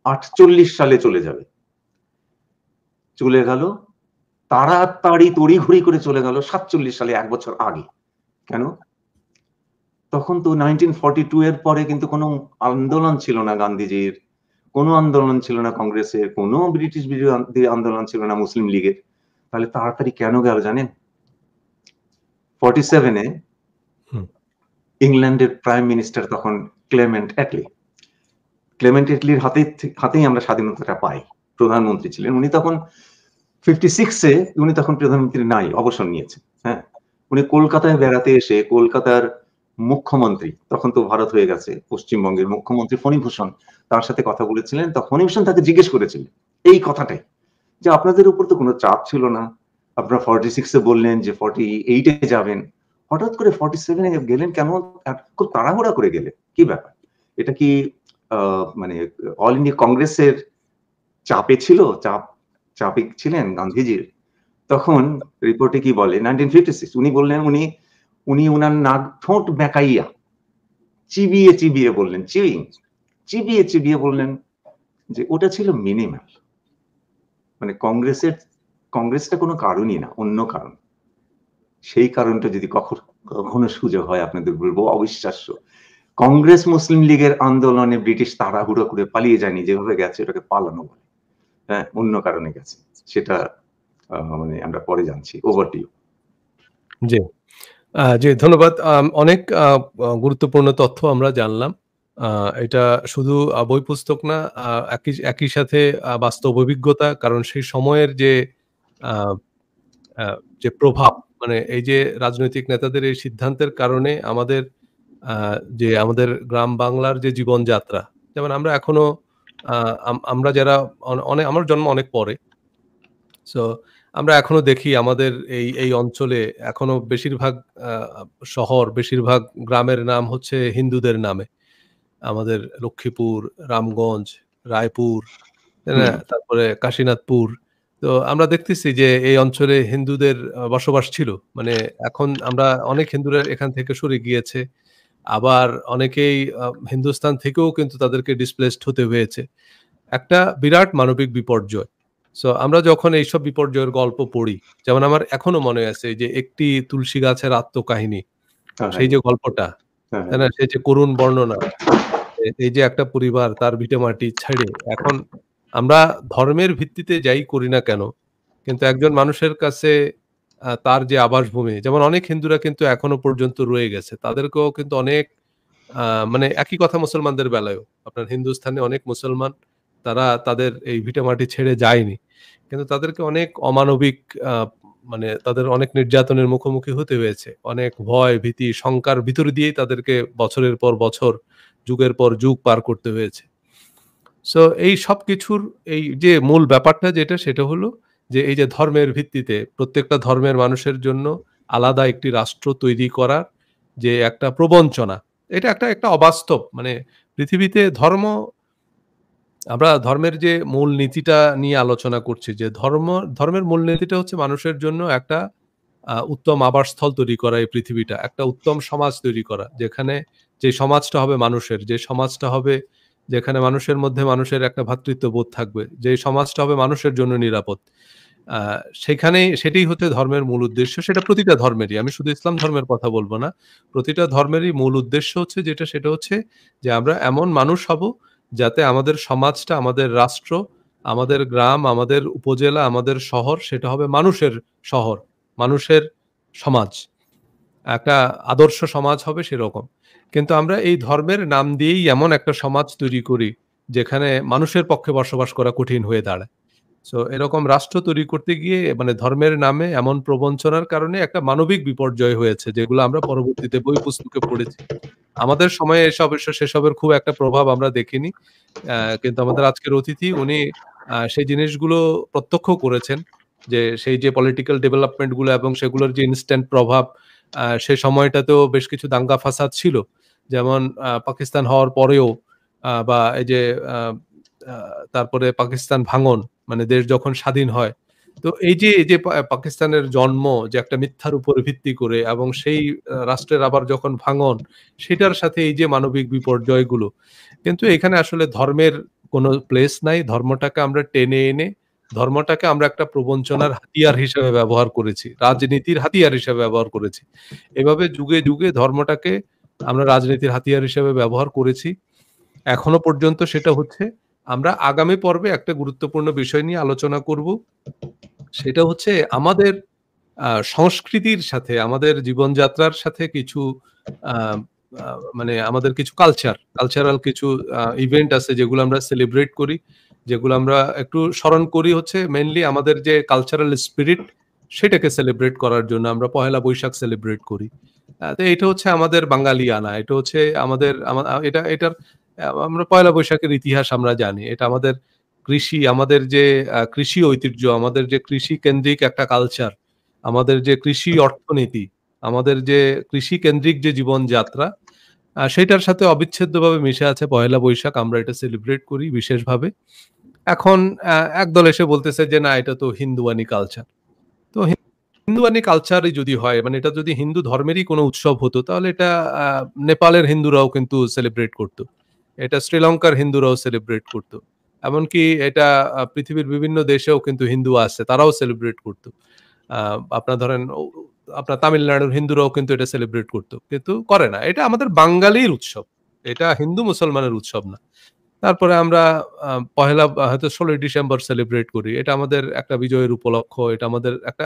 48 সালে চলে যাবে। চলে গেল, তাড়াতাড়ি তড়িঘড়ি করে চলে গেল 47 সালে, 1 বছর আগে। কেন? তখন তো 1942 এর পরে কিন্তু কোনো আন্দোলন ছিল না গান্ধীজির, কোনো আন্দোলন ছিল না কংগ্রেসের, কোনো ব্রিটিশ বিরোধী আন্দোলন ছিল না মুসলিম লীগের। তাহলে তাড়াতাড়ি কেন গেল জানেন? 47 এ হুম। ইংল্যান্ডের প্রাইম মিনিস্টার তখন ক্লেমেন্ট অ্যাটলি। ক্লেমেন্ট অ্যাটলির হাতেই আমরা স্বাধীনতাটা পাই। প্রধানমন্ত্রী ছিলেন। উনি তখন 56 এ উনি তখন প্রধানমন্ত্রী নাই, অবসর নিয়েছেন। হ্যাঁ? উনি কলকাতায় বেড়াতে এসে কলকাতার মুখ্যমন্ত্রী, তখন তো ভারত হয়ে গেছে, পশ্চিমবঙ্গের মুখ্যমন্ত্রী ফণীভূষণ, তার সাথে কথা বলেছিলেন। তো ফণীভূষণ তাকে জিজ্ঞেস করেছিলেন এই কথাটাই, যে আপনাদের উপর তো কোনো চাপ ছিল না। আপনারা 46 এ বললেন যে 48 এ যাবেন। হঠাৎ করে 47 এ গেলেন কেন? খুব তাড়াহুড়া করে গেলেন। কি ব্যাপার? এটা কি মানে অল ইন্ডিয়া কংগ্রেসের চাপে ছিল? চাপে ছিলেন গান্ধীজির? তখন রিপোর্টে কি বলে 1956 উনি বললেন, উনি উনার নাক ঠোঁট বেঁকাইয়া চিবিয়ে বললেন, চিবিয়ে বললেন যে ওটা ছিল মিনিমাল। মানে কংগ্রেসটা কোনো কারণই না, অন্য কারণ। সেই কারণটা যদি কখনো সুযোগ হয় আপনাদের বলবো অবিশ্বাস্য। কংগ্রেস মুসলিম লীগের আন্দোলনে ব্রিটিশ তাড়াহুড়ো করে পালিয়ে যায়নি, যেভাবে গেছে ওটাকে পালানো বলে। হ্যাঁ, অন্য কারণে গেছে। সেটা মানে আমরা পরে জানছি। Over to you. জি। জি, ধন্যবাদ। অনেক গুরুত্বপূর্ণ তথ্য আমরা জানলাম। আ এটা শুধু বই পুস্তক না, একই সাথে বাস্তব অভিজ্ঞতা। কারণ সেই সময়ের আ আ যে প্রভাব, মানে এই যে রাজনৈতিক নেতাদের এই সিদ্ধান্তের কারণে আ আমাদের গ্রাম বাংলার যে জীবনযাত্রা, যেমন আমরা এখনো আ আমরা যারা আমার জন্ম অনেক পরে। সো আমরা এখনো দেখি আমাদের এই অঞ্চলে এখনো বেশিরভাগ আ বেশিরভাগ গ্রামের নাম হচ্ছে হিন্দুদের নামে। আমাদের লক্ষ্মীপুর, রামগঞ্জ, রায়পুর, তাই না? হুম, তারপরে কাশীনাথপুর। তো আমরা দেখতেছি যে এই অঞ্চলে হিন্দুদের বসবাস ছিল। মানে এখন আমরা অনেক হিন্দুরা এখান থেকে সরে গিয়েছে। আবার অনেকেই হিন্দুস্থান থেকেও কিন্তু তাদেরকে ডিসপ্লেসড হতে হয়েছে। একটা বিরাট মানবিক বিপর্যয়। সো আমরা যখন এইসব বিপর্যয়ের গল্প পড়ি, যেমন আমার এখনো মনে আছে যে একটি তুলসী গাছের আত্মকাহিনী, সেই তাই। যে গল্পটা, হ্যাঁ, তাই হ্যাঁ। না? সেই যে করুণ বর্ণনা, এই যে একটা পরিবার তার ভিটেমাটি ছেড়ে এখন আমরা ধর্মের ভিত্তিতে যাই করি না কেন, কিন্তু একজন মানুষের কাছে তার যে আবাসভূমি, যেমন অনেক হিন্দুরা কিন্তু এখনো পর্যন্ত রয়ে গেছে। তাদেরকেও কিন্তু অনেক আ মানে একই কথা মুসলমানদের বেলায়ও। আপনার হিন্দুস্থানে অনেক মুসলমান, তারা তাদের এই ভিটেমাটি ছেড়ে যায়নি। কিন্তু তাদেরকে অনেক অমানবিক আ মানে তাদের অনেক নির্যাতনের মুখোমুখি হতে হয়েছে। অনেক ভয়, ভীতি, শঙ্কার ভিতর দিয়েই তাদেরকে বছরের পর বছর, যুগের পর যুগ পার করতে হয়েছে। সো এই সবকিছুর এই যে মূল ব্যাপারটা যেটা, সেটা হলো যে এই যে ধর্মের ভিত্তিতে প্রত্যেকটা ধর্মের মানুষের জন্য আলাদা একটি রাষ্ট্র তৈরি করার যে একটা প্রবঞ্চনা, এটা একটা অবাস্তব। মানে পৃথিবীতে আমরা ধর্মের যে মূল নীতিটা নিয়ে আলোচনা করছি, যে ধর্মের মূল নীতিটা হচ্ছে মানুষের জন্য একটা উত্তম আবাসস্থল তৈরি করা এই পৃথিবীটা। একটা উত্তম সমাজ তৈরি করা। যেখানে যে সমাজটা হবে মানুষের, যে সমাজটা হবে যেখানে মানুষের মধ্যে মানুষের একটা ভ্রাতৃত্ববোধ থাকবে, যে সমাজটা হবে মানুষের জন্য নিরাপদ। আ সেটাই হচ্ছে ধর্মের মূল উদ্দেশ্য। সেটা প্রতিটা ধর্মেরই। আমি শুধু ইসলাম ধর্মের কথা বলব না। প্রতিটা ধর্মেরই মূল উদ্দেশ্য হচ্ছে সেটা হচ্ছে যে আমরা এমন মানুষ হব যাতে আমাদের সমাজটা, আমাদের রাষ্ট্র, আমাদের গ্রাম, আমাদের উপজেলা, আমাদের শহর সেটা হবে মানুষের শহর, মানুষের সমাজ। একটা আদর্শ সমাজ হবে সেরকম। কিন্তু আমরা এই ধর্মের নাম দিয়েই এমন একটা সমাজ তৈরি করি যেখানে মানুষের পক্ষে বসবাস করা কঠিন হয়ে দাঁড়ায়। সো এরকম রাষ্ট্র তৈরি করতে গিয়ে মানে ধর্মের নামে এমন প্রবঞ্চনার কারণে একটা মানবিক বিপর্যয় হয়েছে, যেগুলো আমরা পরবর্তীতে বই পুস্তকে পড়েছি। আমাদের সময়ে সেসবের খুব একটা প্রভাব আমরা দেখিনি। কিন্তু আমাদের আজকের অতিথি উনি সেই জিনিসগুলো প্রত্যক্ষ করেছেন। যে সেই যে পলিটিক্যাল ডেভেলপমেন্ট গুলো এবং সেগুলোর যে ইনস্ট্যান্ট প্রভাব, সে সময়টাতেও বেশ কিছু দাঙ্গা ফাসাদ ছিল। যেমন পাকিস্তান হওয়ার পরেও বা এই যে আ আ তারপরে পাকিস্তান ভাঙন, মানে দেশ যখন স্বাধীন হয়। তো এই যে পাকিস্তানের জন্ম যে একটা মিথ্যার উপরে ভিত্তি করে, এবং সেই রাষ্ট্রের আবার যখন ভাঙন, সেটার সাথে এই যে মানবিক বিপর্যয়গুলো, কিন্তু এখানে আসলে ধর্মের কোনো প্লেস নাই। ধর্মটাকে আমরা টেনে এনে ধর্মটাকে আমরা একটা প্রবঞ্চনার হাতিয়ার হিসেবে ব্যবহার করেছি। রাজনীতির হাতিয়ার হিসেবে ব্যবহার করেছি। এভাবে যুগে, যুগে ধর্মটাকে আমরা রাজনীতির হাতিয়ার হিসেবে ব্যবহার করেছি। এখনো পর্যন্ত সেটা হচ্ছে। আমরা আগামী পর্বে একটা গুরুত্বপূর্ণ বিষয় নিয়ে আলোচনা করব। সেটা হচ্ছে আমাদের সংস্কৃতির সাথে, আমাদের জীবনযাত্রার সাথে কিছু আ আ মানে আমাদের কিছু কালচারাল কিছু ইভেন্ট আছে যেগুলো আমরা সেলিব্রেট করি। যেগুলো আমরা একটু স্মরণ করি হচ্ছে মেইনলি আমাদের যে কালচারাল স্পিরিট সেটাকে সেলিব্রেট করার জন্য আমরা পহেলা বৈশাখ সেলিব্রেট করি। তো এটা হচ্ছে আমাদের বাঙালিয়ানা। এটা হচ্ছে আমাদের এটার আমরা পহেলা বৈশাখের ইতিহাস আমরা জানি। এটা আমাদের কৃষি, আমাদের যে কৃষি ঐতিহ্য, আমাদের যে কৃষি কেন্দ্রিক একটা কালচার, আমাদের যে কৃষি অর্থনীতি, আমাদের যে কৃষি কেন্দ্রিক যে জীবনযাত্রা, সেটার সাথে অবিচ্ছেদ্যভাবে মিশে আছে পহেলা বৈশাখ। আমরা এটা সেলিব্রেট করি বিশেষভাবে। এখন একদল এসে বলতেছে যে, "না, এটা তো হিন্দুয়ানি কালচার।" তো হিন্দুয়ানি কালচারই যদি হয়, মানে এটা যদি হিন্দু ধর্মেরই কোনো উৎসব হতো, তাহলে এটা আ নেপালের হিন্দুরাও কিন্তু সেলিব্রেট করত। এটা শ্রীলঙ্কার হিন্দুরাও সেলিব্রেট করত। এমনকি এটা পৃথিবীর বিভিন্ন দেশেও কিন্তু হিন্দু আছে, তারাও সেলিব্রেট করত। আ আপনার ধরেন আপনার তামিলনাড়ুর হিন্দুরাও কিন্তু এটা সেলিব্রেট করত। কিন্তু করে না। এটা আমাদের বাঙালির উৎসব। এটা হিন্দু মুসলমানের উৎসব না। তারপরে আমরা পহেলা হয়তো ১৬ই ডিসেম্বর সেলিব্রেট করি। এটা আমাদের একটা বিজয়ের উপলক্ষ। এটা আমাদের একটা